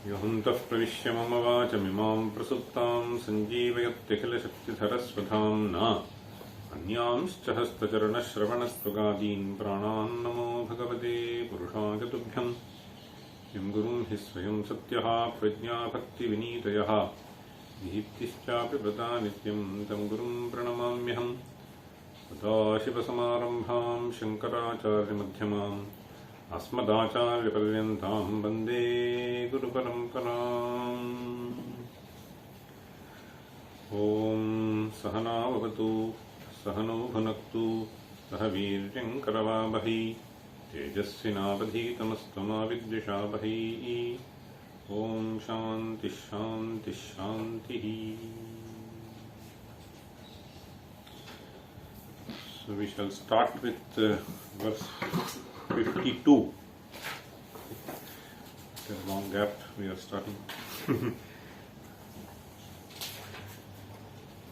यहन्तः प्रविश्य मम वाचमिमां प्रसुप्तां सञ्जीवयत्यखिलशक्तिधरस्वधाम्ना अन्यांश्च हस्तचरणश्रवणस्त्वगादीन् प्राणान् नमो भगवते पुरुषाय तुभ्यं यं गुरुं हि स्वयं सत्यः प्रज्ञा भक्तिविनीतयः दीप्तिश्चापि व्रता नित्यं तं गुरुं प्रणमाम्यहं सदाशिवसमारम्भां शङ्कराचार्यमध्यमाम् अस्मदाचार्यपर्यन्तां वन्दे गुरुपरम्पराम्। ॐ सहनाववतु सहनौ भुनक्तु सह वीर्यं करवावहै तेजस्विनावधीतमस्तु मा विद्विषावहै। ॐ शान्तिः शान्तिः शान्तिः। So we shall start with verse 52. After a long gap, we are starting.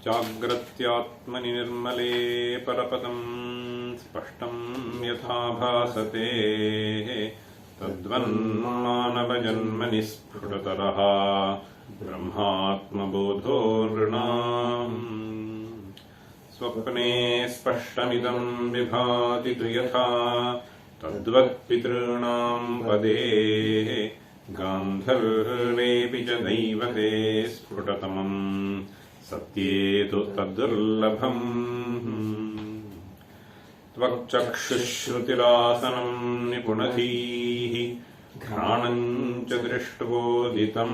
जाग्रत्यात्मनि निर्मले परपदं स्पष्टं यथा भासते तद्वन्मानवजन्मनि स्फुटतरः ब्रह्मात्मबोधो नृणाम्। स्वप्ने स्पष्टमिदं विभाति तु यथा तद्वत्पितॄणां पदे गान्धर्वेऽपि च दैवते स्फुटतमं सत्ये तु तद्दुर्लभम्। त्वक्चक्षुश्रुतिरासनं निपुणधीः घ्राणं च दृष्ट्वोदितं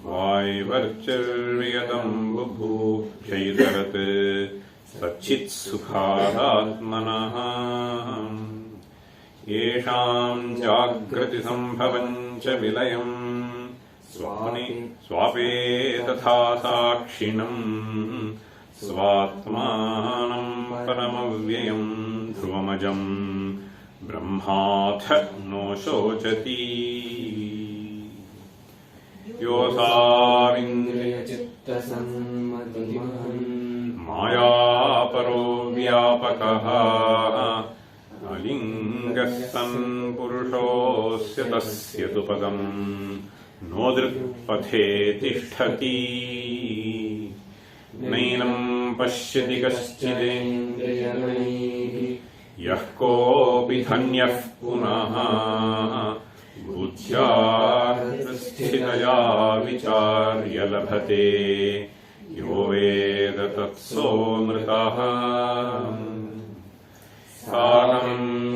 वाय्वर्चर्वियदं बुभुक्षैतरत् सच्चित्सुखादात्मनः। येषां जागृतिसम्भवं च विलयं स्वापे तथा साक्षिणं स्वात्मानं परमव्ययं ध्रुवमजं ब्रह्माथ नो शोचति। योऽसाविन्द्रियचित्तसन्मतिमहन् मायापरो व्यापकः अलिङ्गः सन् पुरुषोऽस्य तस्य तु पदं नोदृक्पथे तिष्ठति। नैनं पश्यति कश्चिदेन्द्रियगणैः यः कोऽपि धन्यः पुनः बुद्ध्या स्थितया विचार्य लभते यो वेद तत्सोऽमृतः। सारं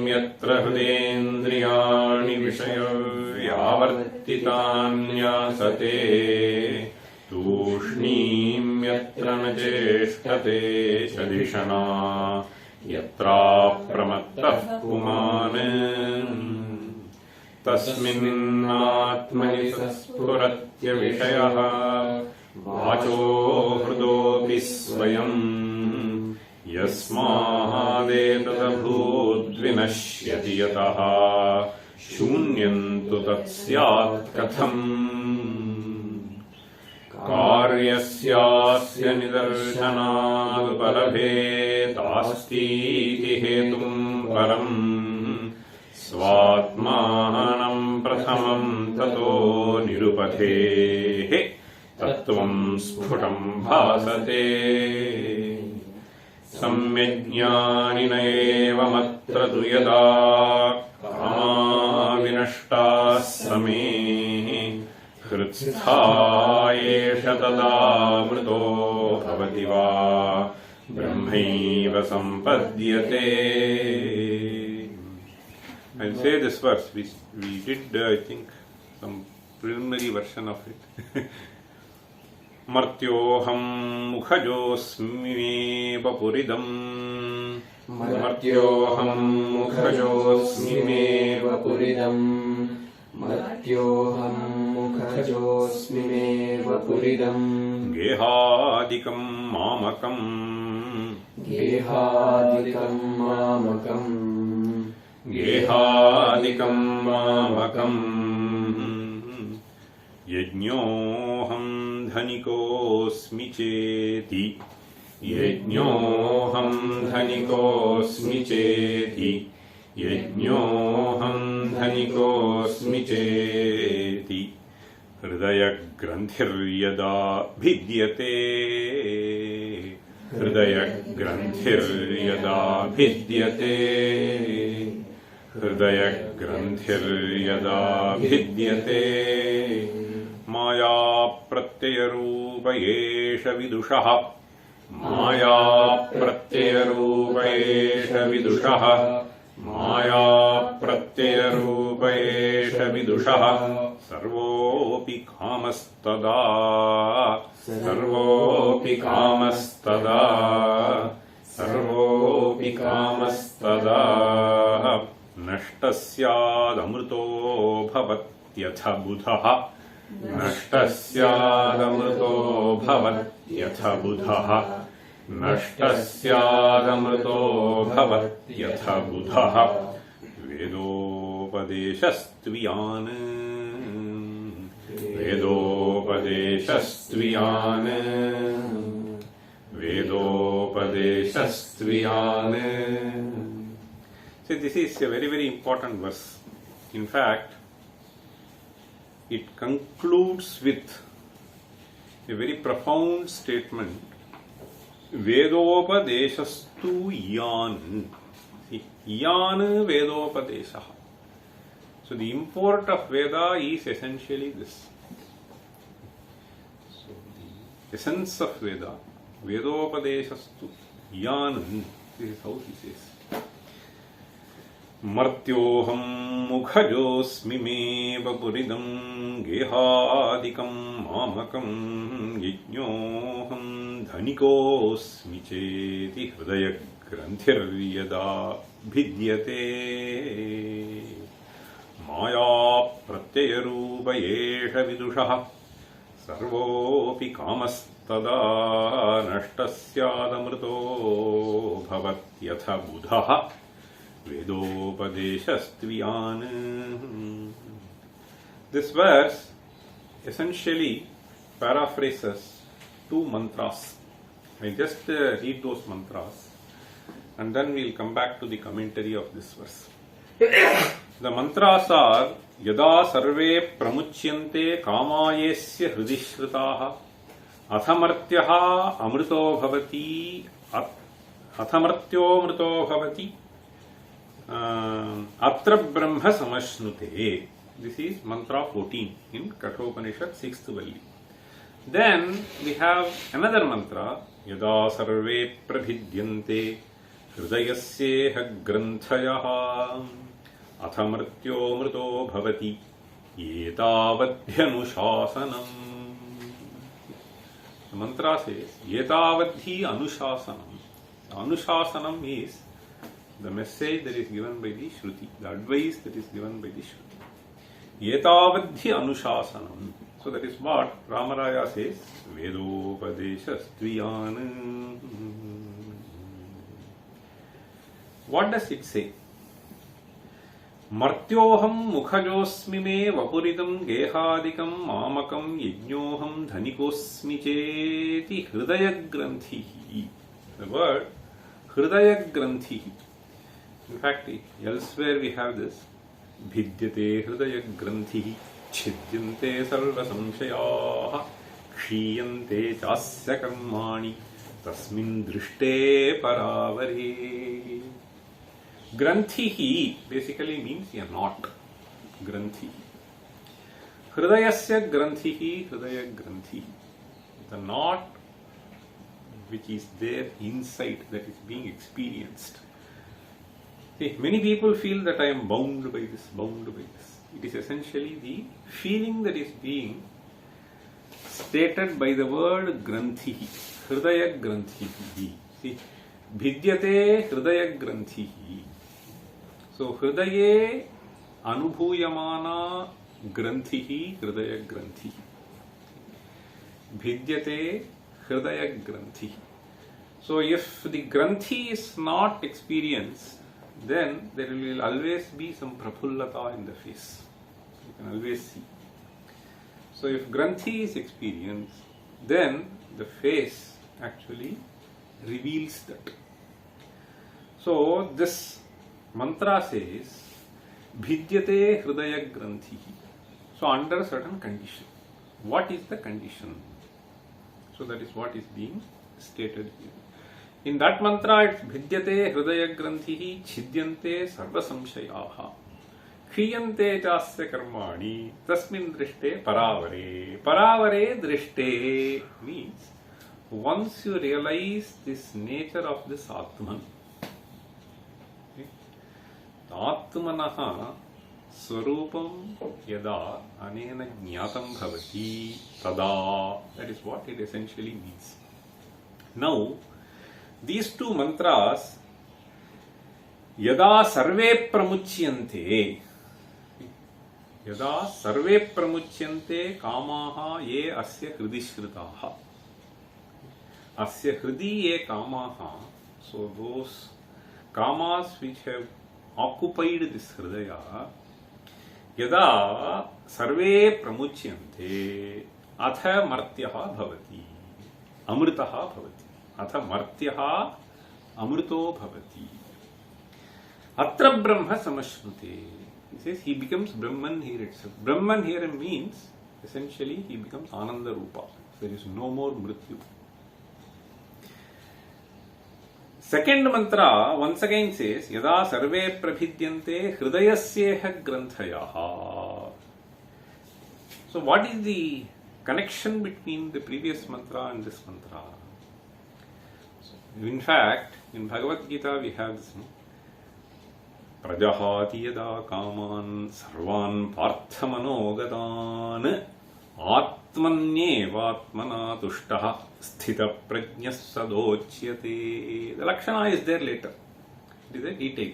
यत्र हृदेन्द्रियाणि विषयव्यावर्तितान्यासते तूष्णीं यत्र न चेष्टते शदिशना यत्राप्रमत्तः पुमान्। तस्मिन्नात्मनि स्फुरत्यविषयः वाचो हृदोऽपि स्वयं यस्मादेतदभूद्विनश्यति यतः शून्यं तु तत्स्यात् कथम्। कार्यस्यास्य निदर्शनादुपलभेदास्तीति हेतुं परम् स्वात्मानं प्रथमं ततो निरुपधेः तत्त्वं स्फुटं भासते। सम्यज्ञानिन एवमत्र तु यदा कामा विनष्टाः समे हृत्स्था एष तदामृतो भवति वा ब्रह्मैव सम्पद्यते। I'll say this verse. We did, I think, some preliminary version of it. Martyoham mukhajosmi vapuridam. Martyoham mukhajosmi vapuridam. Martyoham mukhajosmi vapuridam. Gehadikam mamakam. गेहादिकं मामकम् गेहादिकं मामकम् यज्ञोऽहं धनिकोऽस्मि चेति यज्ञोऽहं धनिकोऽस्मि चेति यज्ञोऽहं धनिकोऽस्मि चेति हृदयग्रन्थिर्यदा भिद्यते हृदयग्रन्थिर्यदा भिद्यते हृदयग्रन्थिर्यदा भिद्यते माया प्रत्ययरूप एष विदुषः माया प्रत्ययरूप एष विदुषः माया प्रत्ययरूप एष विदुषः सर्वोऽपि कामस्तदा सर्वोऽपि कामस्तदा सर्वोऽपि कामस्तदा नष्टस्यादमृतो भवत्यथ बुधः नष्टस्यादमृतो भवत्यथ बुधः नष्टस्यादमृतो भवत्यथ बुधः वेदोपदेशस्त्वियान् वेदोपदेशस्त्वियान् वेदोपदेशस्त्वियान्. See, this is a very, very important verse. In fact, it concludes with a very profound statement. Vedopadeshastu yan. See, yan Vedopadeshaha. So the import of Veda is essentially this. So the essence of Veda, Vedopadeshastu yan. This is how he says. मर्त्योऽहं मुखजोऽस्मि मे वपुरिदं गेहादिकं मामकं यज्ञोऽहं धनिकोऽस्मि चेति हृदयग्रन्थिर्यदा भिद्यते माया प्रत्ययरूप एष विदुषः सर्वोऽपि कामस्तदा नष्टस्यादमृतो भवत्यथ बुधः Vedopadeshastviyān. This verse essentially paraphrases two mantras. I just read those mantras and then we'll come back to the commentary of this verse. The mantras are Yada sarve pramuchyante kamayesya hridishritaha athamartyaha amrito bhavati athamartyo amrito bhavati Atra Brahma Samashnute. This is mantra 14 in Kathopanishad 6th valli. Then we have another mantra Yada Sarve Prabhidyante Hridayasyeha Granthayah Athamartyo Mrito Bhavati Yetavadhyanushasanam. The mantra says Yetavadhi Anushasanam. Anushasanam is the message that is given by the Shruti, the advice that is given by the Shruti. Yetavadhi Anushasanam. So that is what Rāmarāya says, Vedopadeshastviyān. What does it say? Martyoham mukhajosmi me vapuridam gehadikam mamakam yajñoham dhanikosmi cheti hridayagranthi. The word hridayagranthi. In fact, elsewhere we have this Bhidyate Hridaya Granthihi Chidyante Sarva Samshayaha Kshiyante Chasya Karmani Tasmin Drishte Paravare. Granthihi basically means a knot. Granthi. Hridayasya Granthihi Hridaya Granthi. The knot which is there inside, that is being experienced. See, many people feel that I am bound by this, bound by this. It is essentially the feeling that is being stated by the word Granthihi, Hridaya Granthihi. See, Bhidyate Hridaya Granthihi. So, Hridaye Anubhuyamana Granthihi, Hridaya Granthihi. Bhidyate Hridaya Granthi. So if the granthi is not experienced, then there will always be some prafullata in the face. You can always see. So if granthi is experienced, then the face actually reveals that. So this mantra says, bhidyate hridaya granthi. So under certain condition. What is the condition? So that is what is being stated here. In that mantra, it's bhidyate hridaya granthihi chidyante sarva samshayaha kriyante chasya karmani tasmin drishte paravare. Paravare drishte means once you realize this nature of this Atman, Atmanaha Swarupam yada anena jnatam bhavati tada. That is what it essentially means. Now, these two mantras, yada sarve pramuchyante, yada sarve pramuchyante kamaha ye asya hridi shritaha. Asya hridi ye kamaha. So those kamas which have occupied this hridaya, yada sarve pramuchyante atha martyaha bhavati amritaha bhavati atha martyaha amrito bhavati atra brahma samashrute. He says he becomes Brahman here itself. Brahman here means essentially he becomes Ananda Rupa. There is no more mrityu. Second mantra once again says, yada sarve prabhidyante hridayasyeha granthayaha. So what is the connection between the previous mantra and this mantra? In fact, in Bhagavad Gita we have this, prajahati yada kaman sarvan parthamanogadan atmanyevatmana tushtaha sthita prajñas sadochyate. The lakshana is there later. It is a detail.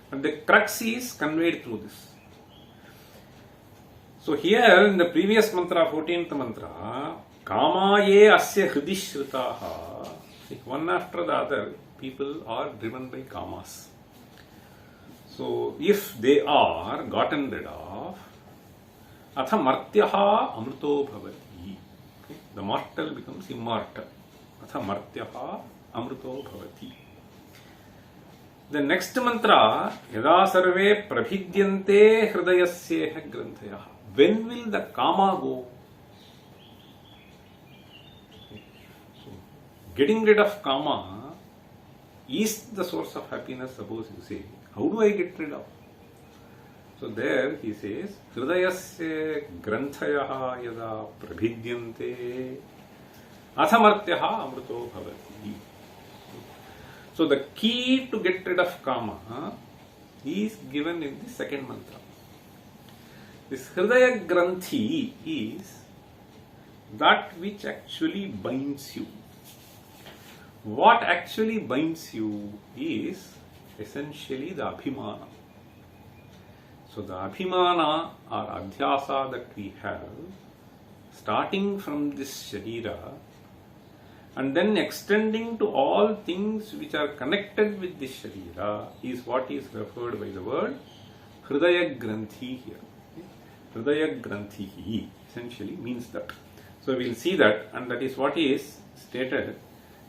But the crux is conveyed through this. So here in the previous mantra, 14th mantra, kamaye asya hridi shritaha. One after the other, people are driven by kamas. So if they are gotten rid of, atha martyaha amrito bhavati. The mortal becomes immortal. Atha martyaha amrito bhavati. The next mantra, yada sarve prabhidyante hridayasyeha granthayaha. When will the kama go? So, getting rid of kama is the source of happiness, suppose you say. How do I get rid of? So there he says, hridayasya granthayaha yada prabhidyante athamartyaha amrito bhavati. So the key to get rid of kama is given in the second mantra. This hridaya granthi is that which actually binds you. What actually binds you is essentially the abhimana. So the abhimana or adhyasa that we have, starting from this sharira and then extending to all things which are connected with this sharira, is what is referred by the word hridaya granthi here. Hridaya granthihi essentially means that. So we will see that, and that is what is stated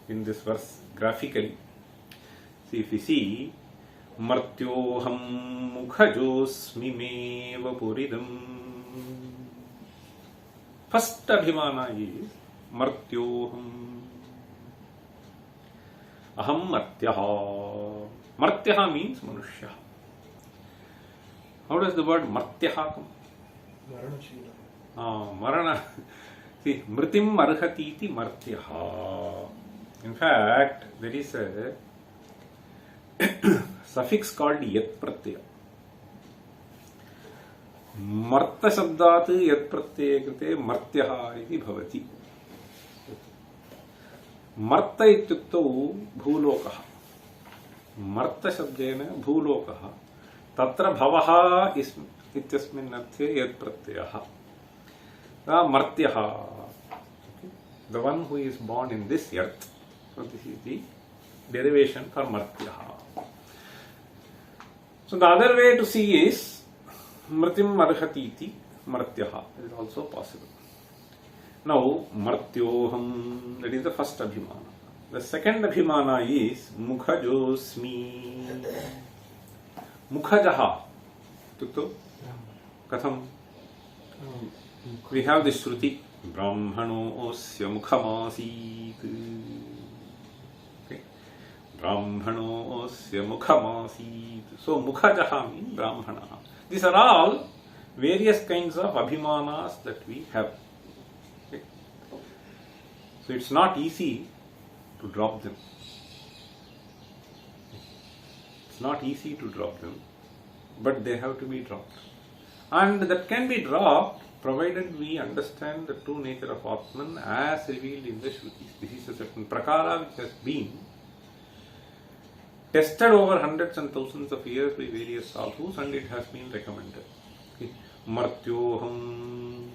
in this verse graphically. See, if we see, martyoham mukhajosmi meva puridam. First abhimana is martyoham. Aham martyaha. Martyaha means manushya. How does the word martyaha come? Marana. See, mritim arhatiti martyaha. In fact, there is a suffix called yat pratyaya. Marta shabdat yat pratyaya krite martyaha iti bhavati. Marta ityuktau bhulokaha. Marta shabdena bhulokaha. Tatra bhavaha ityasmin arthe yat pratyaha. Martyaha. The one who is born in this earth. So this is the derivation for Martyaha. So the other way to see is Mritim Arhatiti Martyaha. It is also possible. Now Martyoham, that is the first Abhimana. The second Abhimana is Mukhajosmi. Mukhajaha. Tukto? Katham? We have the Shruti. Brahmano osya mukhamasit. Okay. Brahmano osya mukhamasit. So Mukhajaha means Brahmana. These are all various kinds of Abhimanas that we have. Okay. So it's not easy to drop them. It's not easy to drop them, but they have to be dropped. And that can be dropped provided we understand the true nature of Atman as revealed in the Shrutis. This is a certain prakara which has been tested over hundreds and thousands of years by various sadhus, and it has been recommended. Okay. Martyoham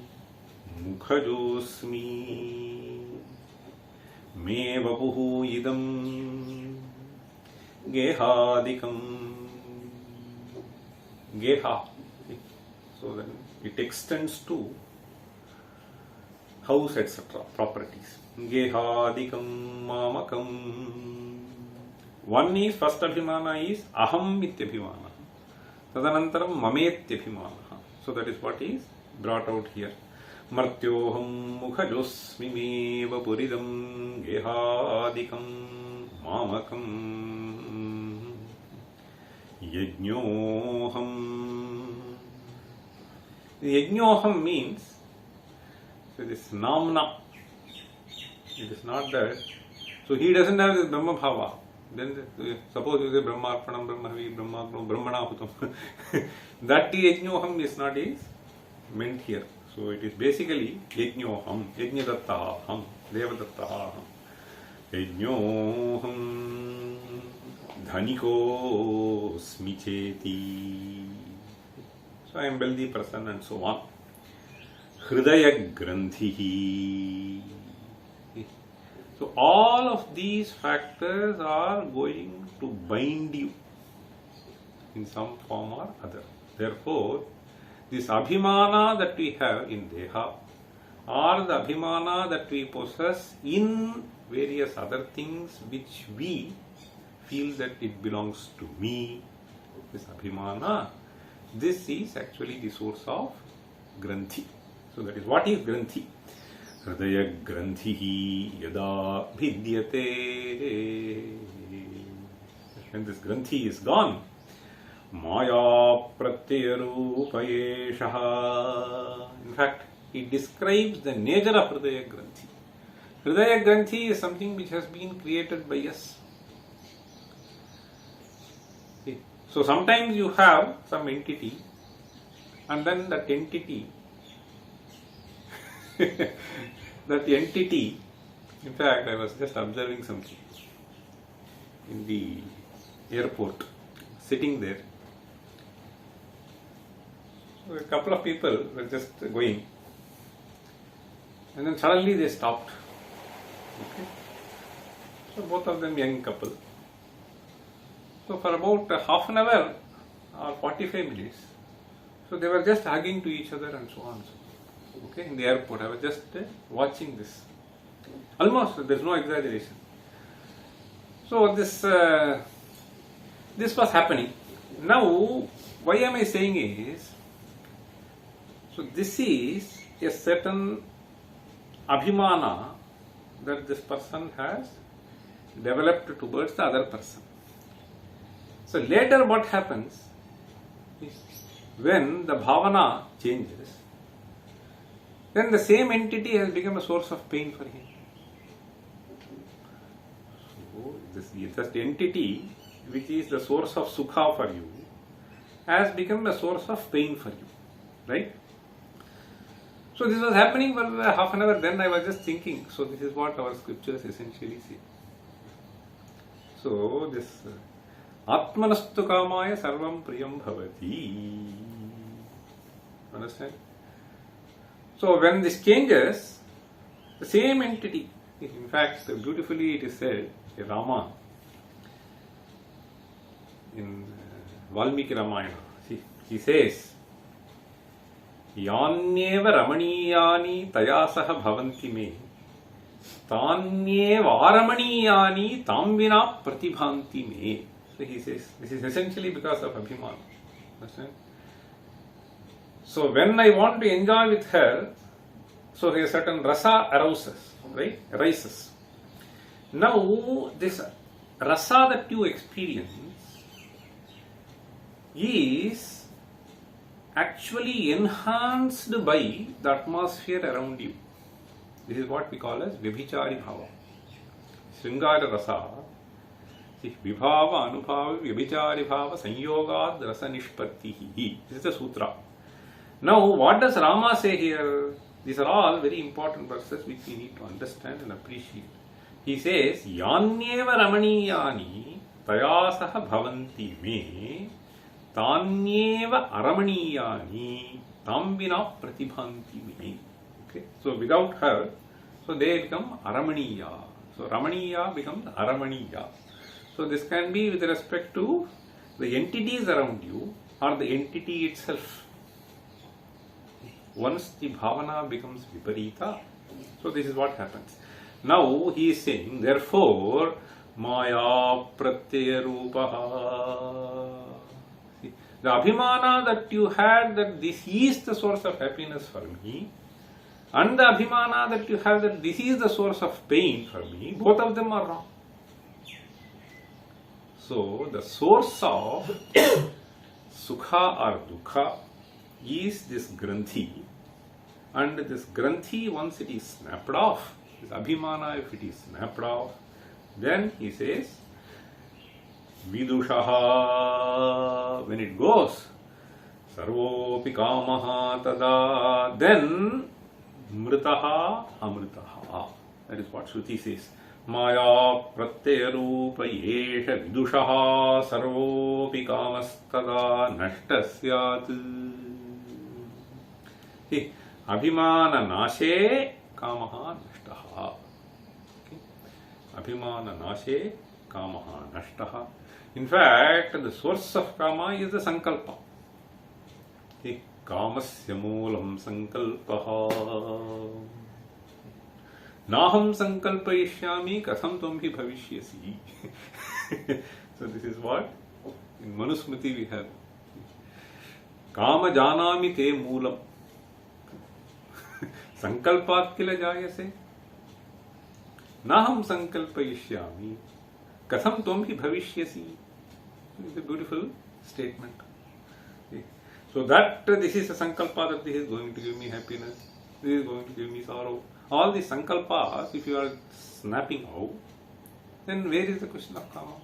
mukhajosmi me vapuhu idam gehadikam. Geha. So then it extends to house, etc. properties. Gehadikam mamakam. One is, first Abhimana is Aham Ityabhimana. Tadanantaram Mametyabhimana. So that is what is brought out here. Martyoham mukhajosmi meva puridam gehadikam mamakam yajñoham. Yajñoham means, so this namna, it is not that, so he doesn't have this Brahma Bhava. Then suppose you say Brahmarpanam, Brahmavi, Brahmagno, Brahmanahutam. That yajñoham is not is meant here. So it is basically yajñoham, yajñadattaham, devadattaham. Yajñoham dhaniko smicheti. So I am wealthy person and so on. Hridaya granthihi. So all of these factors are going to bind you in some form or other. Therefore, this Abhimana that we have in Deha or the Abhimana that we possess in various other things which we feel that it belongs to me, this Abhimana, this is actually the source of Granthi. So that is what is Granthi. Hridaya Granthihi yada bhidyate. When this Granthi is gone, Maya pratyayarupayeshaha. In fact, it describes the nature of Hridaya Granthi. Hridaya Granthi is something which has been created by us. So sometimes you have some entity, and then that entity, in fact, I was just observing something in the airport, sitting there. So a couple of people were just going, and then suddenly they stopped. Okay. So both of them young couple. So for about half an hour or 45 minutes, so they were just hugging to each other and so on. Okay, in the airport, I was just watching this. Almost, there is no exaggeration. So this was happening. Now, why am I saying is, so this is a certain Abhimana that this person has developed towards the other person. So later what happens is, when the bhavana changes, then the same entity has become a source of pain for him. So this entity which is the source of sukha for you has become a source of pain for you. Right? So this was happening for half an hour, then I was just thinking, so this is what our scriptures essentially say. So this Atmanastu kamaya sarvam priyam bhavati. Understand? So when this changes, the same entity In fact, beautifully it is said, Rama, in Valmiki Ramayana, see, he says, Yanyeva Ramaniyani Tayasaha Bhavanti Me Tanyeva Aramaniyani Tamvina Pratibhanti Me. So he says, this is essentially because of Abhimana. Understand? So when I want to enjoy with her, so there is certain rasa arises. Now this rasa that you experience is actually enhanced by the atmosphere around you. This is what we call as Vyabhichari Bhava. Sringara Rasa. See, Vibhava, Anubhava, Vyabhichari Bhava, Sanyogad, Rasa Nishpattihi. This is the sutra. Now, what does Rama say here? These are all very important verses which we need to understand and appreciate. He says, Yanyeva Ramaniyani Tayasaha Bhavanti Me Tanyeva Aramaniyani Tambina Pratibhanti Me. Okay, so without her, so they become Aramaniya. So Ramaniya becomes Aramaniya. So this can be with respect to the entities around you or the entity itself. Once the bhavana becomes viparita, so this is what happens. Now he is saying, therefore, maya pratyaya rupaha. The abhimana that you had, that this is the source of happiness for me, and the abhimana that you have, that this is the source of pain for me, both of them are wrong. So the source of sukha or dukha is this granthi, and this granthi, once it is snapped off, this abhimana, if it is snapped off, then he says vidushaha, when it goes, sarvopi kamaha tada, then mritaha amritaha. That is what Shruti says. Maya pratyaya rupa yesha vidushaha sarvopi kamastada nashtasyat. See, abhimana nashe kamaha nashtaha. Abhimana nashe kamaha nashtaha. In fact, the source of kama is the sankalpa. See, kamasya moolam sankalpaha. Naham sankalpayishyami katham tvamhi bhavishyasi. So this is what in Manusmriti we have. Kama janami te moolam. Sankalpat kila jayase. Naham sankalpayishyami katham tvamhi bhavishyasi. It's a beautiful statement. So that this is a sankalpa, that this is going to give me happiness, this is going to give me sorrow. All these sankalpas, if you are snapping out, then where is the question of kama?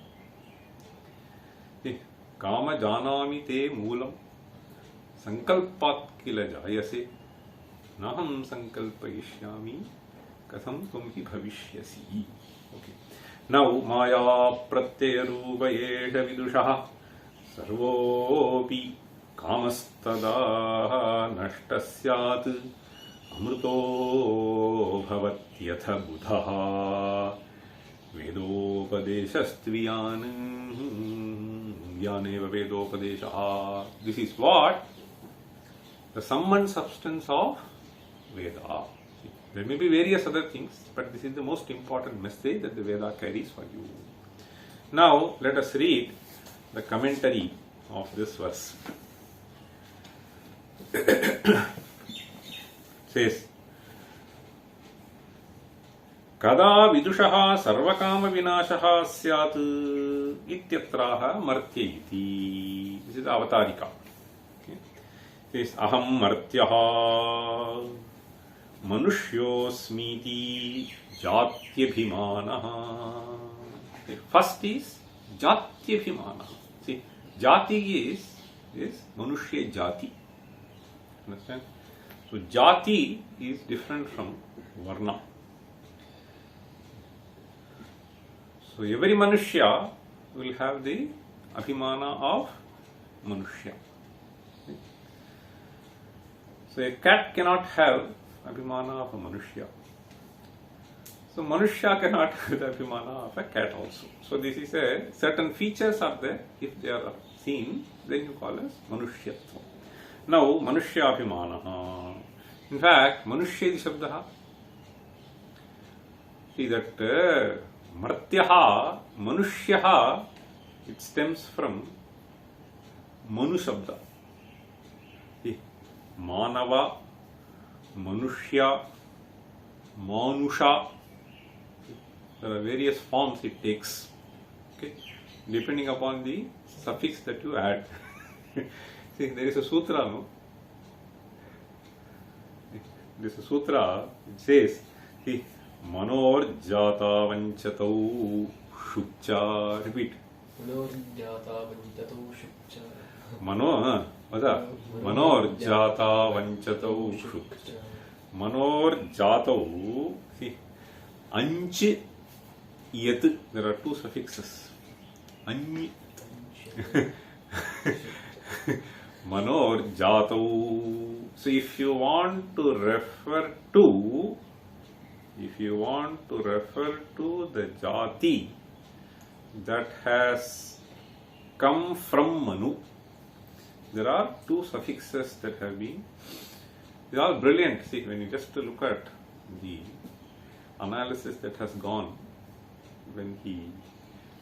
Kama janami te moolam sankalpat kila jayase naham sankalpayishyami katham tvamhi bhavishyasi. Okay. Now, maya pratyaya rupa yesha vidushaha sarvopi kamastada nashtasyat amruto bhavatyatha buddhaha vedopadeshastviyan vyaneva vedopadeshaha. This is what the sum and substance of Veda. There may be various other things, but this is the most important message that the Veda carries for you. Now, let us read the commentary of this verse. Says, Kada vidushaha sarvakama vinashaha syat ityatraha martya iti. This is the avatarika. Okay. Says, aham martyaha manushyosmiti jatyabhimanaha. First is jatyabhimanaha. See, jati is manushya jati. Understand? So jati is different from varna. So every manushya will have the abhimana of manushya. So a cat cannot have abhimana of a manushya. So Manushya cannot have the Abhimana of a cat also. So this is a certain features are there. If they are seen, then you call as Manushyatva. Now Manushya Abhimana. In fact, Manushya is Shabdaha. See that Martyaha, Manushyaha, it stems from Manu Shabda. See, Manava, Manushya, Manusha. There are various forms it takes, okay, depending upon the suffix that you add. See, there is a sutra, no? There is a sutra, it says, see, Manorjata Vanchatau Shukcha. Repeat. Manorjata Vanchatau Shukcha. Manorjata Vanchatau Shukcha. Manorjatau, see, Anchi Yat, there are two suffixes. Anyi. Manorjatau. So if you want to refer to the jati that has come from Manu, there are two suffixes that have been. They are brilliant. See, when you just look at the analysis that has gone when he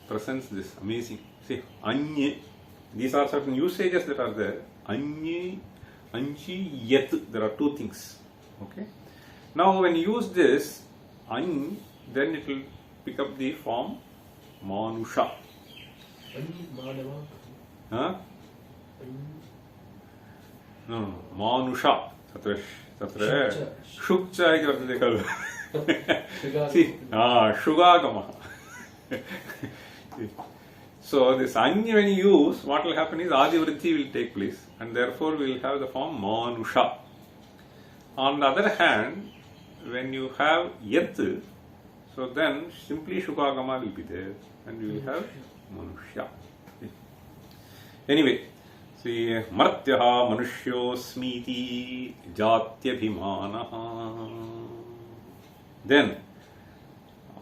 presents this amazing. See, Anye, these are certain usages that are there. Anye, Anchi, Yat, there are two things. Okay. Now, when you use this An, then it will pick up the form Manusha. Huh? No, Manusha. Tatra Shukcha iti vartate khalu. See, Shugagama. So this Anya, when you use, what will happen is Adi Vritti will take place, and therefore we will have the form Manusha. On the other hand, when you have Yat, so then simply Shugagama will be there, and you will have Manushya. Anyway, see, Martyaha Manushyo-smiti Jatyabhimanaha. Then,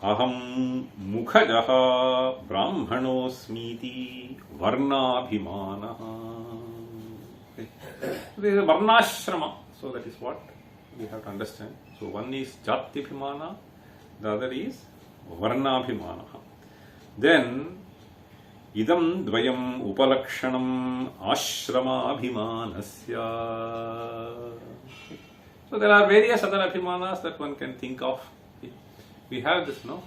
Aham Mukhajaha Brahmano-smiti Varnabhimanaha. There is a Varnashrama, so that is what we have to understand. So one is Jatyabhimana, the other is Varnabhimanaha. Then, Idam dvayam upalakshanam ashrama-abhimanasya. So there are various other abhimanas that one can think of. We have this, no?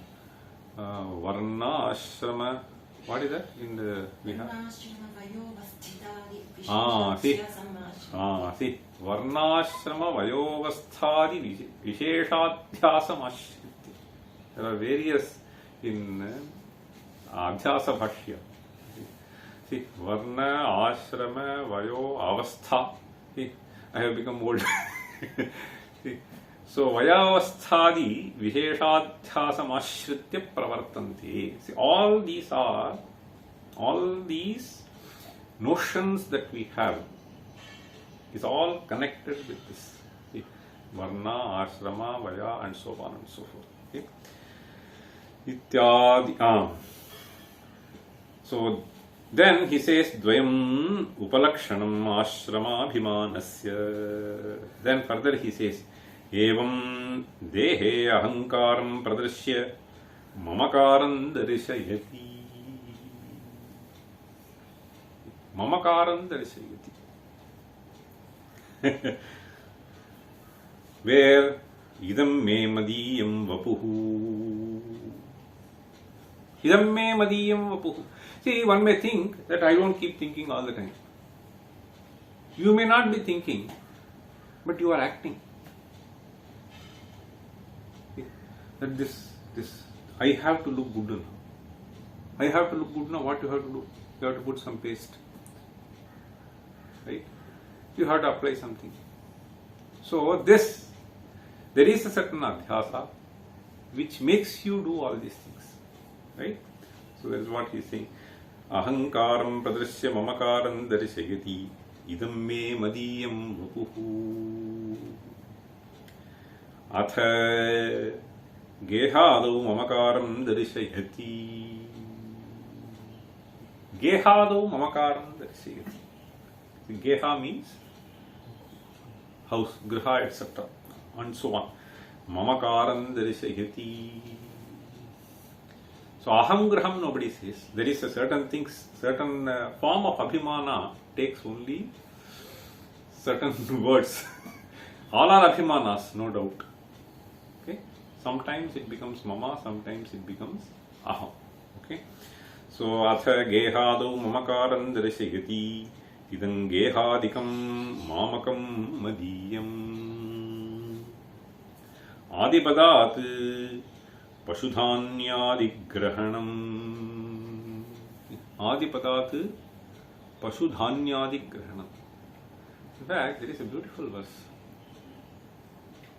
Varna, ashrama. What is that? In the we have. See. Varna, ashrama, vayovasthadi visheshadhyasam ashriti. There are various in Adhyasa Bhashya. See, Varna, Ashrama, Vayo, Avastha. See, I have become old. See, so Vayavasthadi Visheshadhyasam Ashritya Pravartanti. See, all these notions that we have is all connected with this. See, Varna, Ashrama, Vaya, and so on and so forth. Okay? Ityadi. So then he says Dvayam Upalakshanam Ashrama-abhimanasya. Then further he says Evam Dehe Ahankaram Pradarshya Mamakaram Darishayati. Mamakaram Darishayati. Where Idam me madiyam vapuhu. Idam me madiyam vapuhu. See, one may think that I don't keep thinking all the time. You may not be thinking, but you are acting. See, that this, I have to look good now. I have to look good now. What you have to do? You have to put some paste. Right? You have to apply something. So there is a certain adhyasa which makes you do all these things. Right? So that is what he is saying. Ahankaram pradrasya mamakaram darishayati idam me madiyam vapuhu. Atha Gehādau mamakaram darishayati. Gehādau mamakaram darishayati. Geha means house, griha, etc. and so on. Mamakaram darishayati. So aham graham nobody says. There is a certain form of abhimana takes only certain words. All are abhimanas, no doubt. Okay. Sometimes it becomes mama, sometimes it becomes aham. Okay. So atha gehādau mamakaram darishayati. Idam gehādikam mamakam madiyam. Adipadat Pasudhanyadigrahanam. Adipadat Pasudhanyadigrahanam. In fact, there is a beautiful verse.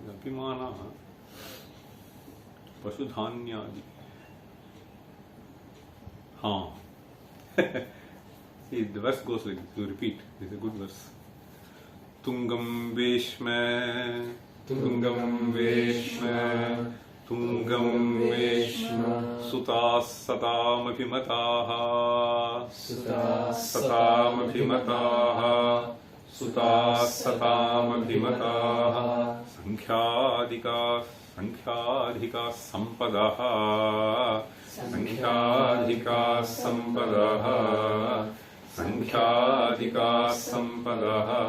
Abhimana Pasudhanyadi. See, the verse goes like this. You repeat. This is a good verse. Tungam Veshma. Tungam Veshma. Tungam Veshma. Sutas satam abhimataha. Sutas satam abhimataha. Sutas satam abhimataha. Sankhyaadhika sampadaha. Sankhyaadhika sampadaha. Sankhyaadhika sampadaha.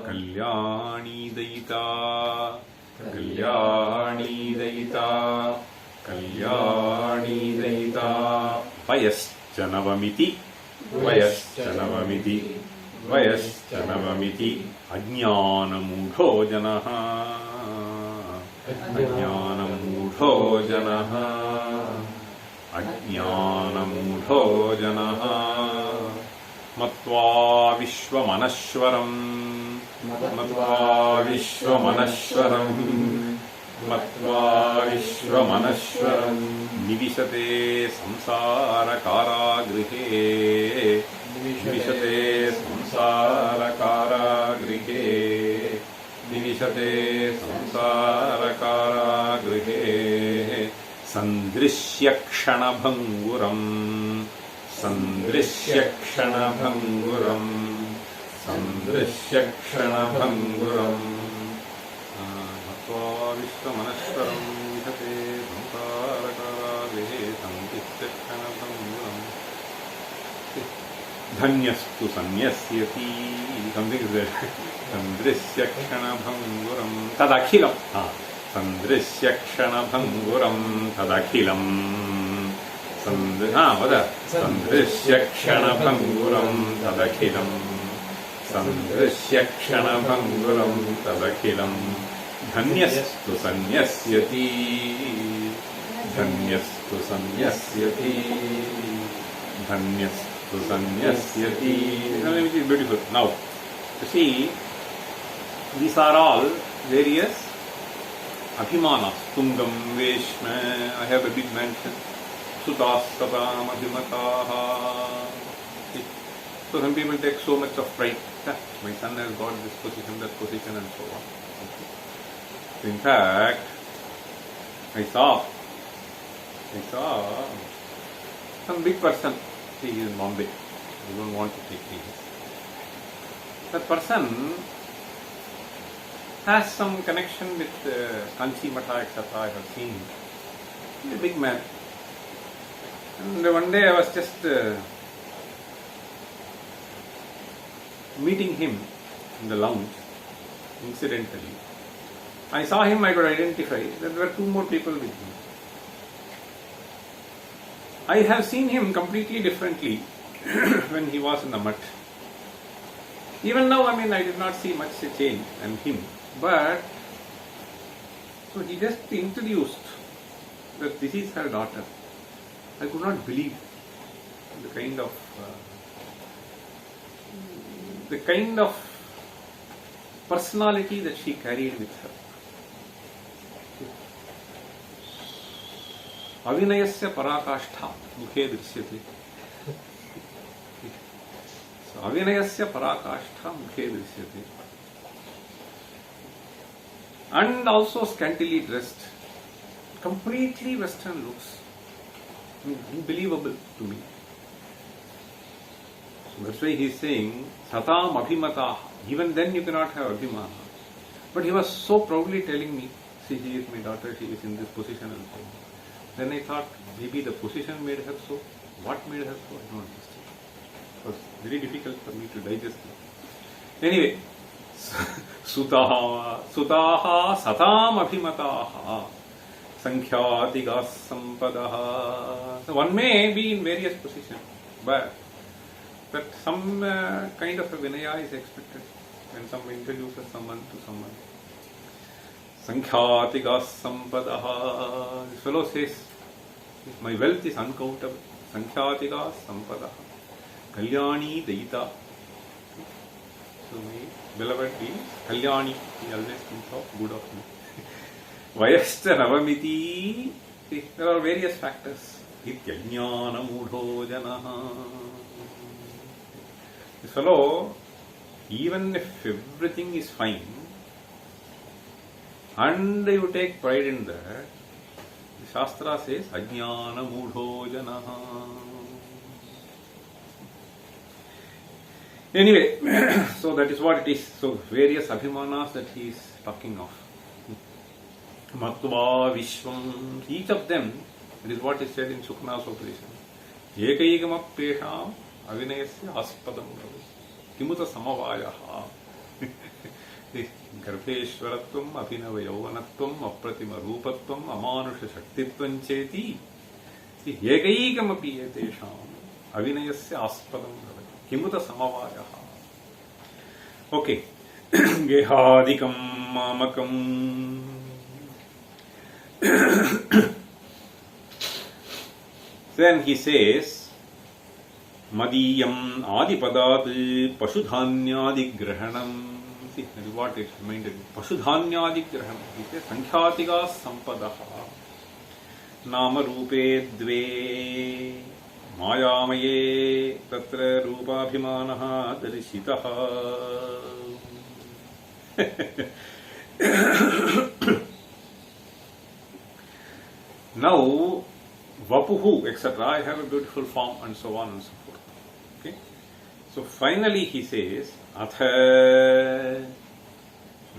Kalyani daita. Kalyani daita. Kalyani daita. Vayascanavamiti. Vayascanavamiti. Vayascanavamiti. Ajnanamudho janaha. Ajnanamudho janaha. Ajnanamudho janaha. Matva vishvamanashvaram. Matva vishvamanashvaram. Matva vishvamanashvaram. Nivishate samsara karagrihe. Nivishate samsara karagrihe. Nivishate samsara karagrihe. Sandrishyakshana-bhanguram. Sandrishyakshana-bhanguram. Sandrishyakshana-bhanguram. Matva vishvamanashvaram. Vihate samsara-karagrihe. Sandrishyakshana-bhanguram. Dhanyastu sanyasyati. Something is there. Sandrishyakshana-bhanguram. Tadakhilam. Sandrishyakshana-bhanguram tadakhilam. Sandrishyakshana-bhanguram tadakhilam. Sandrishyakshana-bhanguram tadakhilam. Dhanyastu sanyasyati. Dhanyastu sanyasyati. Dhanyastu sanyasyati. Which is beautiful. Now, you see, these are all various abhimanas. Tungam Veshma, I have a big mansion. Sutas satam abhimataha. So some people take so much of pride. My son has got this position, that position, and so on. In fact, I saw some big person. See, he is in Bombay. I don't want to take names. That person has some connection with Kanchi Mata, etc. I have seen him. He's a big man. And one day I was just meeting him in the lounge, incidentally. I saw him, I could identify that there were two more people with him. I have seen him completely differently when he was in the mutt. Even now, I did not see much change in him. But, so he just introduced that this is her daughter. I could not believe the kind of personality that she carried with her. Avinayasya parakashtha mukhe drishyate. So avinayasya parakashtha mukhe drishyate. And also scantily dressed. completely Western looks. Unbelievable to me. So that's why he is saying, Satam Abhimataha. Even then you cannot have Abhimana. But he was so proudly telling me, see, she is my daughter, she is in this position and so on. Then I thought, maybe the position made her so. What made her so? I don't understand. It was very difficult for me to digest it. Anyway, Sutaha Satam Abhimataha Sankhyatika Sampadaha. So one may be in various positions, but some kind of a Vinaya is expected when someone introduces someone to someone. Sankhyatika Sampadaha. This fellow says, my wealth is uncountable. Sankhyatika Sampadaha. Kalyani Daita. So my beloved is Kalyani. He always thinks of good of me. Vayashcha Navamiti. There are various factors. Ityajnana Mudho Janaha. This fellow, even if everything is fine, and you take pride in that, the Shastra says, Ajnana Mudho Janaha. Anyway, so that is what it is. So various Abhimanas that he is talking of. Matva Vishwam. Each of them, it is what is said in Sukna's operation. Ekaigamapesham Avinayasya Aspadam Kimuta Samavayaha. Garbheshwaratvam Abhinava Yauvanatvam Apratima Rupatvam Amanusha Shaktitvam Cheti Ekaigamapiyetesham Avinayasya Aspadam Kimuta Samavayaha. Okay. Gehadikam Mamakam. Then he says, Madiyam Adipadat Pashudhanyadi Grahanam. See, that is what it reminded me. Pashudhanyadi Grahanam. He says, Sankhyatika Sampadaha. Nama Rupe Dve Mayamaye Tatra Rupabhimanaha Darishitaha. Now, Vapuhu, etc. I have a beautiful form and so on and so forth. Okay? So finally he says, Atha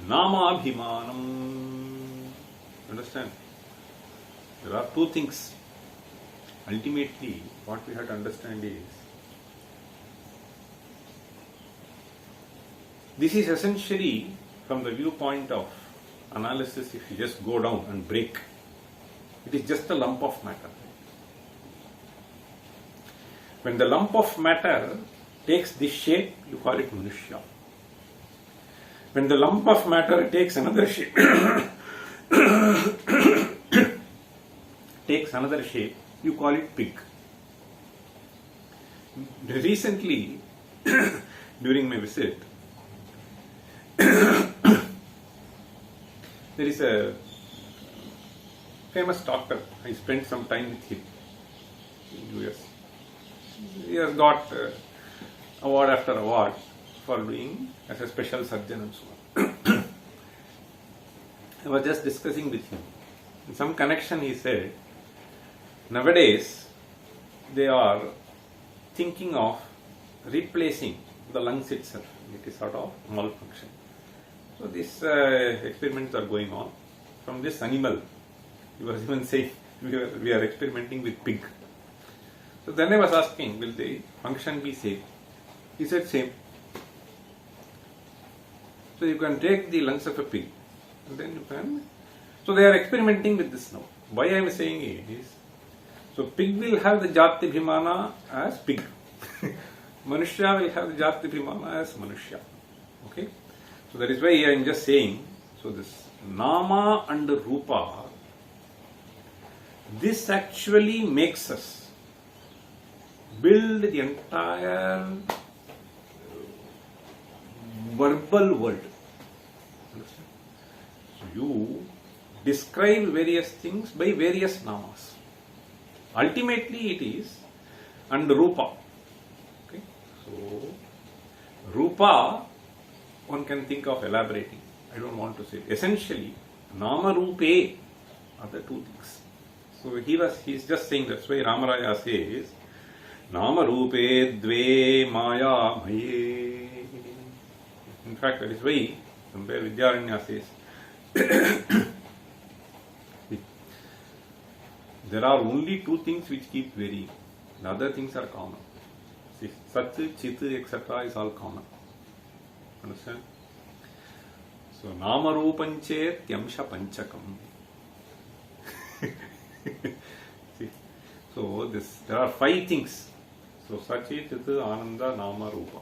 Nama Abhimanam. Understand? There are two things. Ultimately, what we have to understand is, this is essentially from the viewpoint of analysis. If you just go down and break, it is just a lump of matter. When the lump of matter takes this shape, you call it Manushya. When the lump of matter takes another shape, you call it pig. Recently, during my visit, there is a famous doctor. I spent some time with him in US. He has got award after award for doing as a special surgeon and so on. I was just discussing with him. In some connection he said, nowadays they are thinking of replacing the lungs itself. It is sort of malfunction. So these experiments are going on. From this animal, he was even saying, we are experimenting with pig. So then I was asking, will the function be same? He said same. So you can take the lungs of a pig and then you can. So they are experimenting with this now. Why I am saying it is, so pig will have the Jati Bhimana as pig. Manushya will have the Jati Bhimana as Manushya. Okay? So that is why I am just saying, so this Nama and Rupa, this actually makes us build the entire verbal world. Understand? So you describe various things by various namas. Ultimately it is and Rupa. Okay? So Rupa, one can think of elaborating. I don't want to say it. Essentially, Nama Rupe other two things. So he's just saying, that's why Ramarāya says, Nama Rupe Dve Maya Maye. In fact, that is why somewhere Vidyaranya says, there are only two things which keep varying. The other things are common. See, Sat, Chit, etc. is all common. Understand? So, Nama Rupanche Tyamsha Panchakam. See, so there are five things. So, Sachit, Chit, Ananda, Nama, Rupa.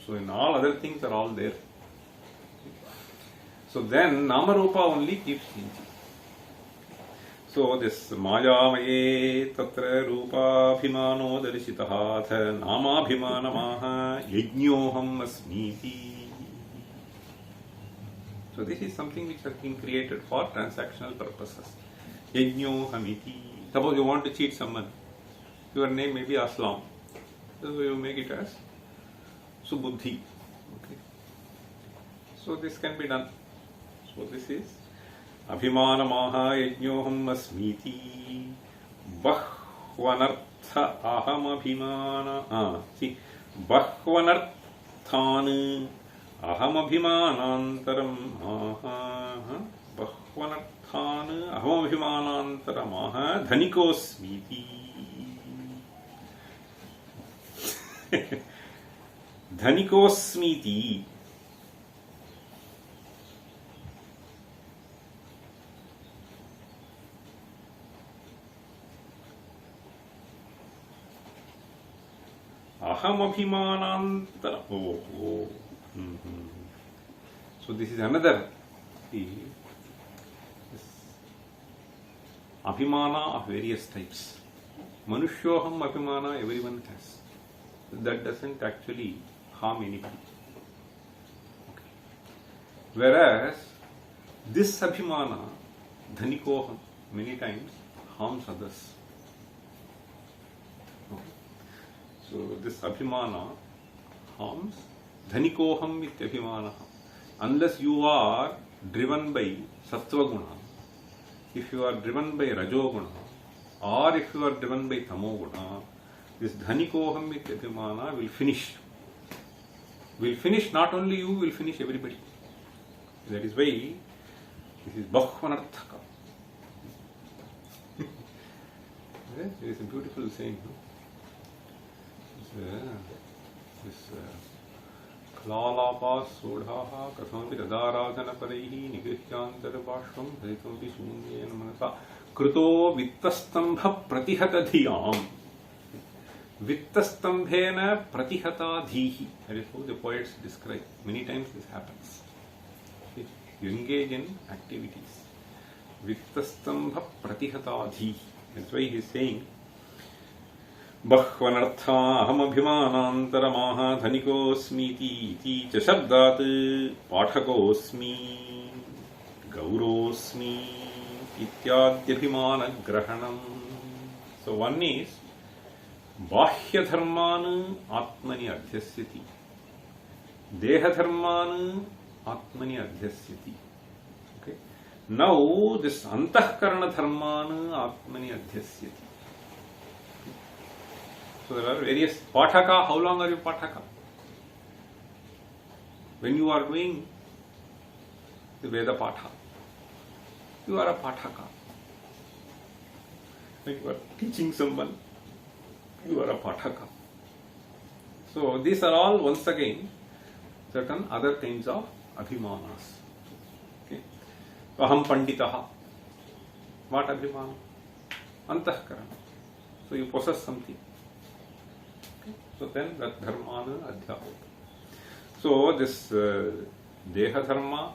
So, in all other things are all there. So, then Nama Rupa only keeps changing. So, this Mayamaye Tatra Rupa Bhimano Darishitaha Tha Nama Bhimanamaha Yajñoham Asmiti. So, this is something which has been created for transactional purposes. Yajñohamiti. Suppose you want to cheat someone. Your name may be Aslam. So, you make it as Subuddhi. Okay. So, this can be done. So, this is Abhimanamaha yajñoham asmiti Bahvanartha aham abhimana. See, Bahvanarthan aham abhimanantaram aha. Bahvanarthan aham abhimanantaram aha. Dhanikosmiti. Dhanikosmiti. Aham abhimanantara. Oh. So this is another abhimana of various types. Manushyoham abhimana everyone has. That doesn't actually harm anybody. Okay. Whereas this abhimana, dhanikoham, many times harms others. So this abhimana harms dhanikoham ityabhimana. Unless you are driven by sattva guna, if you are driven by rajo guna, or if you are driven by tamo guna, this dhanikoham ityabhimana will finish. Will finish not only you, will finish everybody. That is why this is bahvanarthaka. It is a beautiful saying. No? This Klalapa Sodhaha Kathamapi Radharadhana Paraihi Nigrihyantara Bhashvam Dharitampi Shunyena Manasa Kruto Vittastamha Pratihata Dhiyam. Vittastamphena Pratihata Dhihi. That is how the poets describe. Many times this happens. You engage in activities. Vittastamha Pratihata Dhihi. That's why he is saying Bahvanartha aham abhimanantara dhanikosmiti iti cha shabdat pathakosmi gaurosmi ityadhyabhimana grahanam. So one is bahya dharman atmani adhyasyati, deha dharman atmani adhyasyati. Okay. Now this antahkarana dharman atmani adhyasyati. So there are various pathaka. How long are you pathaka? When you are doing the Veda Patha, you are a pathaka. When you are teaching someone, you are a pathaka. So these are all once again certain other kinds of abhimanas. Okay. Aham panditaha. What abhimana? Antahkarana. So you possess something. So then that dharmana adhyapata. So this deha dharma,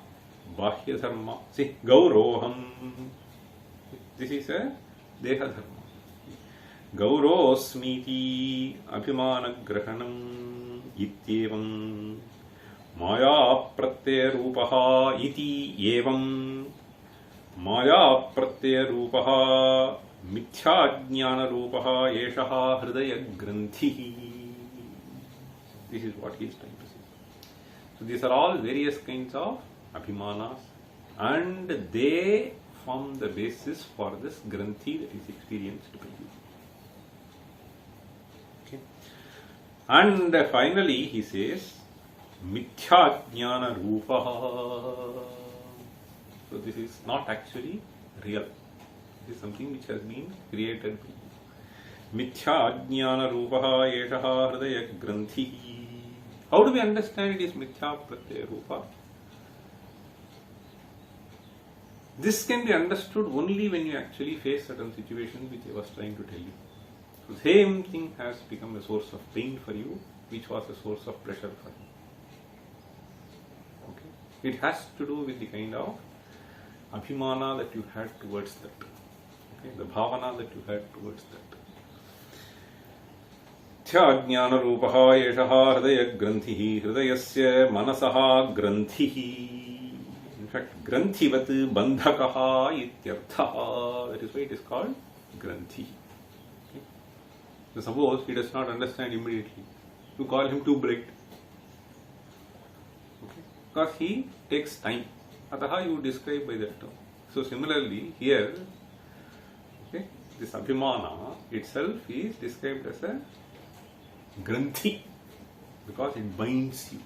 bahya dharma. See, gauroham. This is a deha dharma. Gaurosmiti abhimana grahanam ityevam maya pratyaya rupaha iti evam maya pratyaya rupaha mithya jnana rupaha yeshaha hridaya granthihi. This is what he is trying to say. So these are all various kinds of abhimanas, and they form the basis for this granthi that is experienced by you. Okay. And finally he says, mithya jnana rupaha. So this is not actually real. This is something which has been created by you. Mithya jnana rupaha yeshaha hridaya granthi. How do we understand it is mithya pratyaya rupa? This can be understood only when you actually face certain situations which I was trying to tell you. The same thing has become a source of pain for you, which was a source of pleasure for you. Okay? It has to do with the kind of abhimana that you had towards that. Okay? The bhavana that you had towards that. Jnana rupaha yeshaha hridaya granthihi hridayasya manasaha granthihi. In fact, granthivat bandhakaha ityarthaha. That is why it is called granthi. Okay? So suppose he does not understand immediately. You call him too bright. Okay? Because he takes time. Ataha you describe by that term. So similarly here, okay, this abhimana itself is described as a granthi because it binds you.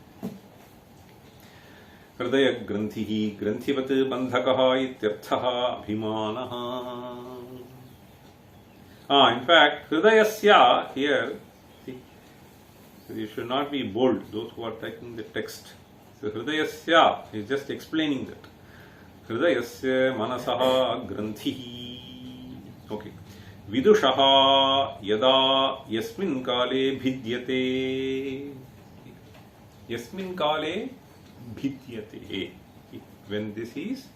Hridaya granthihi granthivat bandhakaha ityarthaha abhimanaha. In fact, hridayasya here, see, so you should not be bold, those who are taking the text. So hridayasya is just explaining that. Hridayasya manasaha granthihi. Okay. Vidushaha yada yasmin kale bhidyate. Yasmin kale bhidyate. When this is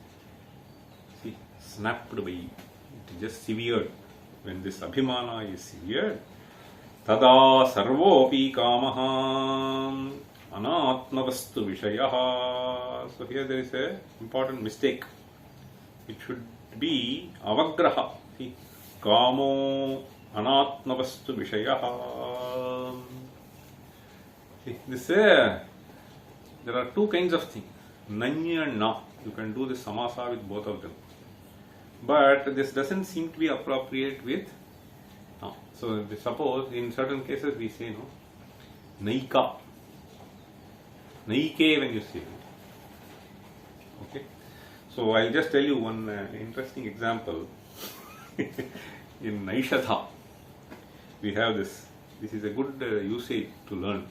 snapped by you, it is just severed. When this abhimana is severed, tada sarvopi kamaha anatmavastu vishayaha. So here there is a important mistake. It should be avagraha. See, kamo anatmavastu vishayaha. See, this there are two kinds of things, nanya and na. You can do this samasa with both of them. But this doesn't seem to be appropriate with na. So suppose in certain cases we say no, naika, naike when you say. Okay. So I'll just tell you one interesting example. In Naishatha, we have this. This is a good usage to learn.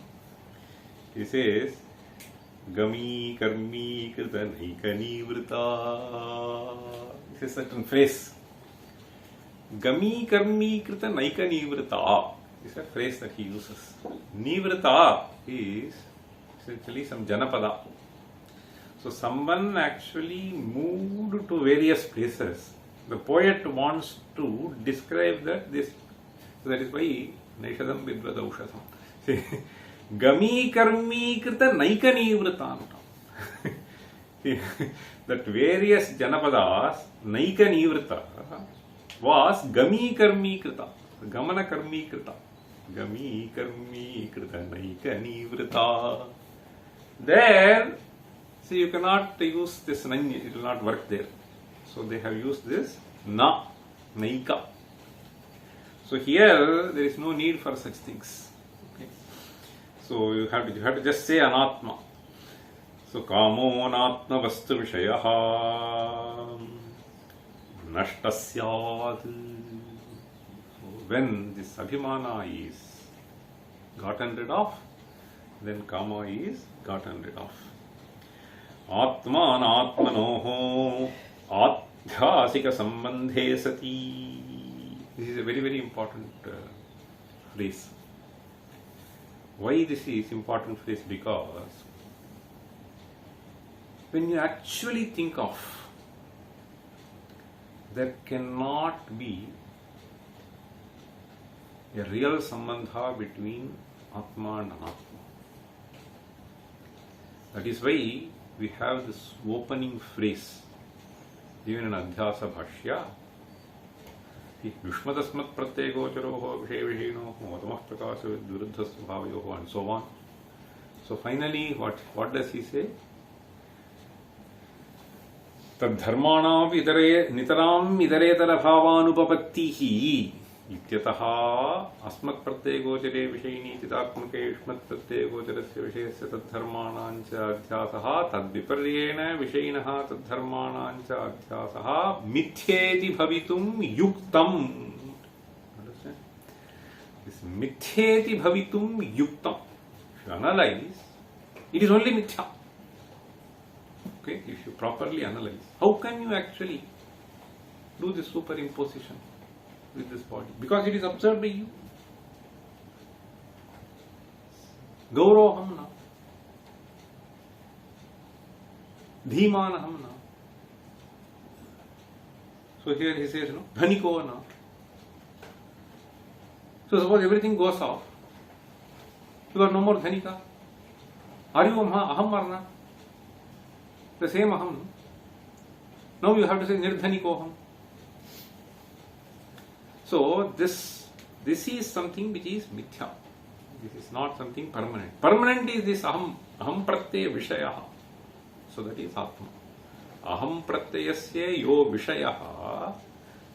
He says, Gami karmi krita naikani vrita. This is a certain phrase. Gami karmi krita naikani vrita is a phrase that he uses. Nivrita is essentially some janapada. So someone actually moved to various places. The poet wants to describe that this. So that is why Naishadam Vidvadaushasam. Gami karmi krita naikani vritantam. That various janapadas, naika nivrita, was gami karmi krita, gamana karmi krita, gami karmi krita, naika nivrita. There, see, you cannot use this nanya, it will not work there. So they have used this na, naika. So here there is no need for such things. Okay. So you have to just say anatma. So kamo anatma vastu vishayaha nashtasyad. So when this abhimana is gotten rid of, then kama is gotten rid of. Atma anatmanoho adhyasika sambandhe sati. This is a very, very important phrase. Why this is important phrase? Because when you actually think of, there cannot be a real sambandha between Atma and Anatma. That is why we have this opening phrase, even in Adhyasa Bhashya. Yushmadasmat pratyegocaro vishay vishino motamah prakasa viruddha svabhayoho and so on. So finally, what does he say? तद्धर्माणाम् इतरे नितराम् इतरेतरभावानुपपत्तिः इत्यतः अस्मत्प्रत्ययगोचरे विषयिनीतितात्मके युष्मत्प्रत्ययगोचरस्य विषयस्य तद्धर्माणां च अध्यासः तद्विपर्येण विषयिनः तद्धर्माणां च अध्यासः मिथ्येति भवितुं युक्तम्. मिथ्येति भवितुं युक्तम्. If you analyze, it is only mithya. Okay, if you properly analyze, how can you actually do this superimposition with this body? Because it is observed by you. Gauroham na, Dhimanaham na. So here he says, no, Dhaniko na. So suppose everything goes off, you are no more Dhanika. Are you aham or not? The same aham. Now you have to say nirdhanikoham. So this is something which is mithya. This is not something permanent. Permanent is this aham pratyaya vishaya. So that is atma. Aham pratyayasya yo vishaya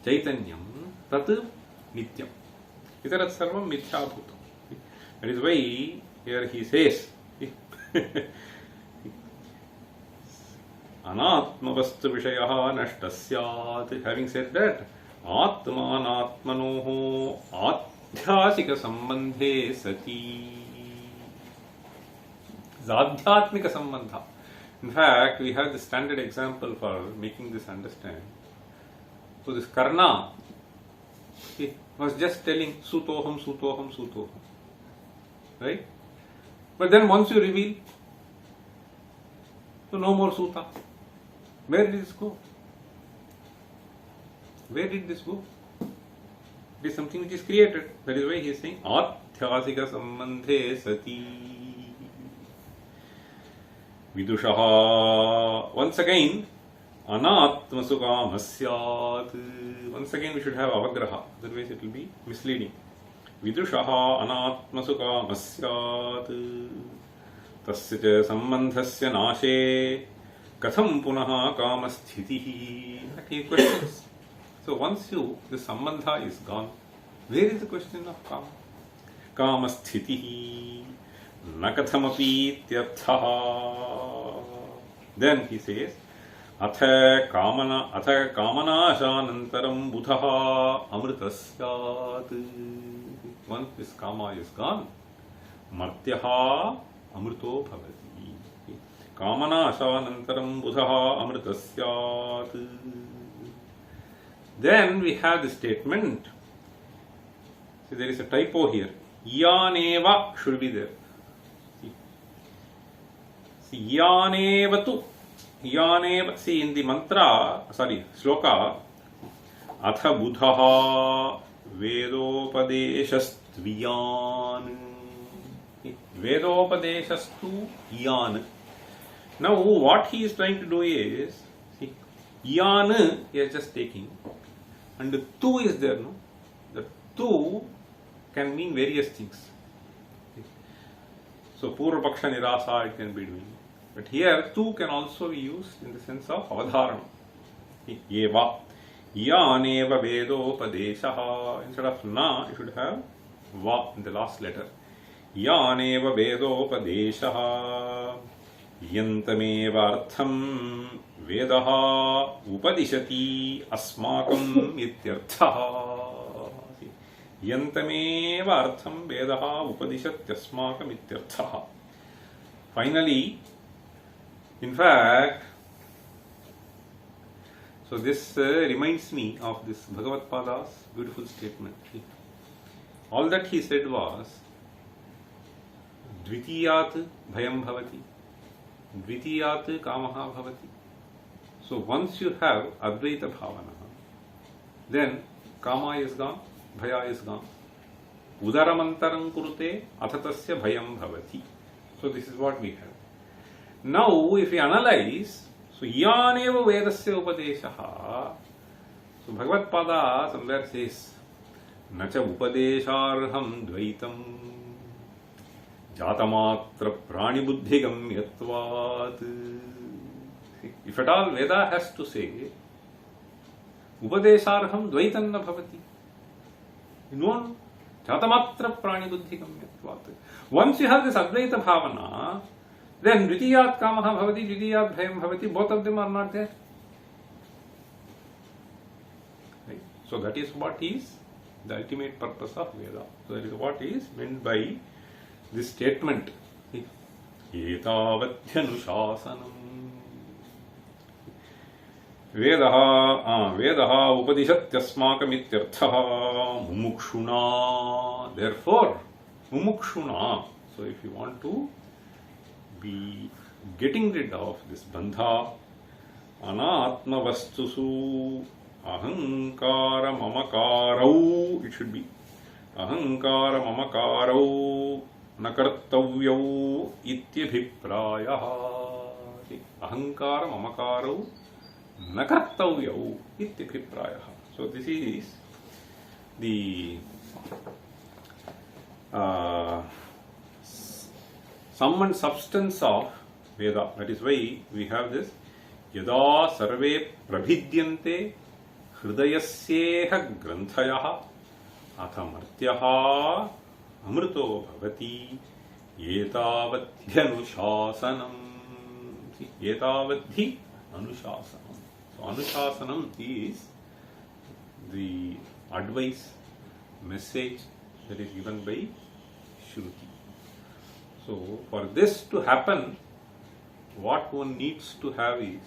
chaitanyam tat nityam. Itarat sarvam mithya bhutam. That is why here he says anatmavastu vishayah nashtasyat. Having said that, atmanatmanoho adhyasika sambandhe sati. Zadhyatmika sambandha. In fact, we have the standard example for making this understand. So this Karna was just telling sutoham, sutoham, sutoham. Right? But then once you reveal, so no more suta. Where did this go? Where did this go? It is something which is created. That is why he is saying adhyasika sambandhe sati. Vidushaha. Once again, anatmasukamasyat. Once again we should have avagraha, otherwise it will be misleading. Vidushaha anatmasukamasyat. Tasya ca sambandhasya nashe katham punaha kamasthitihi. He questions. So once the sambandha is gone, where is the question of kama? Kamasthitihi na kathamapi tyarthaha. Then he says, atha kamanashanantaram buddhaha amritasyat. Once this kama is gone, martyaha amrito bhavati. Kamanashanantaram buddhaha amritasyat. Then we have the statement. See, there is a typo here. Yaneva should be there. See, yanevatu. Yaneva. See, in the mantra, sloka, atha buddhaha vedopadeshastviyan. Vedopadeshastu yan. Now, what he is trying to do is, see, yan he is just taking, and the tu is there, no? The tu can mean various things. So, Purva Paksha Nirasa it can be doing. But here, tu can also be used in the sense of avadharana. Eva. Yaneva vedopadeshaha. Instead of na, you should have va in the last letter. Yaneva vedopadeshaha. Yantamevartham vedaha upadishati asmakam ityarthaha. Yantamevartham vedaha upadishati asmakam ityarthaha. Finally, in fact, so this reminds me of this Bhagavad Pada's beautiful statement. All that he said was, Dvitiyat bhayam bhavati. Dvitiyat kamaha bhavati. So once you have Advaita bhavana, then kama is gone, bhaya is gone. Udaramantaram kurute athatasya bhayam bhavati. So this is what we have. Now if we analyze, so yaneva vedasya upadeshaha. So Bhagavad Pada somewhere says, nacha upadesharham dvaitam jatamatra pranibuddhigam yatvat. If at all Veda has to say, Upadesarham Dvaitam na bhavati. No, Jatamatra prani buddhi kamyatvat. Once you have this Advaita bhavana, then Dvitiyat kamaha bhavati, Dvitiyat bhayam bhavati, both of them are not there. Right? So that is what is the ultimate purpose of Veda. So that is what is meant by this statement. Etavadhyanushāsanam. Vedaha upadishatyasmakamityarthaha mumukshuna. Therefore, mumukshuna. So if you want to be getting rid of this bandha, anatma vastusu ahankara mamakarau, it should be ahankara mamakarau nakartavyau ityabhiprayah. Ahankara mamakarau nakartavyau ityabhiprayah. So this is the sum and substance of Veda. That is why we have this yada sarve prabhidyante hridayasyeha granthayah athamartyaha amrito bhavati etavadhyanushāsanam. Etavadhi anushāsanam. So anushāsanam is the advice, message that is given by Shruti. So for this to happen, what one needs to have is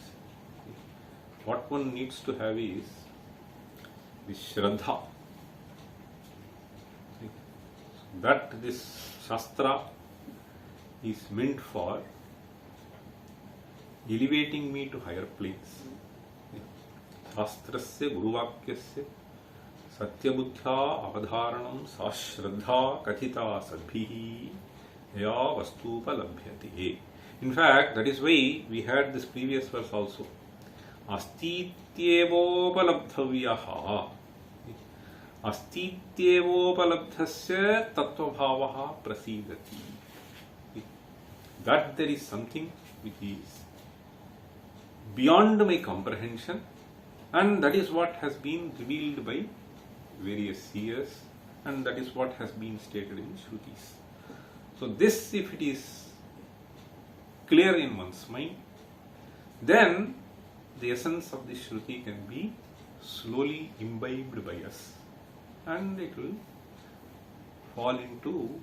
the Shraddha. That this Shastra is meant for elevating me to higher planes. Shastrasya Guruvakyasya Satyabuddhya Avadharanam Sashraddha Kathita Sadbhihi Ya Vastupalabhyate. In fact, that is why we had this previous verse also. Astityevopalabdhavyaha. Astityevopalabdhasya tattvabhavaha prasidati. That there is something which is beyond my comprehension, and that is what has been revealed by various seers, and that is what has been stated in Shrutis. So this, if it is clear in one's mind, then the essence of the Shruti can be slowly imbibed by us, and it will fall into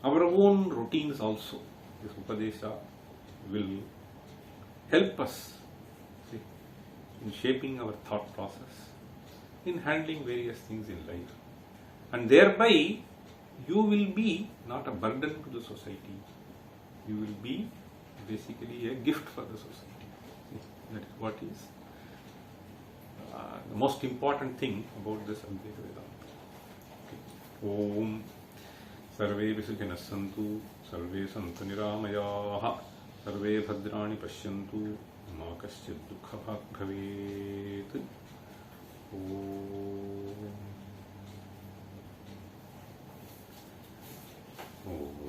our own routines also. This Upadesha will help us in shaping our thought process, in handling various things in life, and thereby you will be not a burden to the society. You will be basically a gift for the society. That is what is the most important thing about this Advaita Vedanta. Om Sarve Visukhina Santu Sarve Santu Niramayaha Sarve Bhadrani Pashyantu Ma Kaschid Dukha Bhavet. Om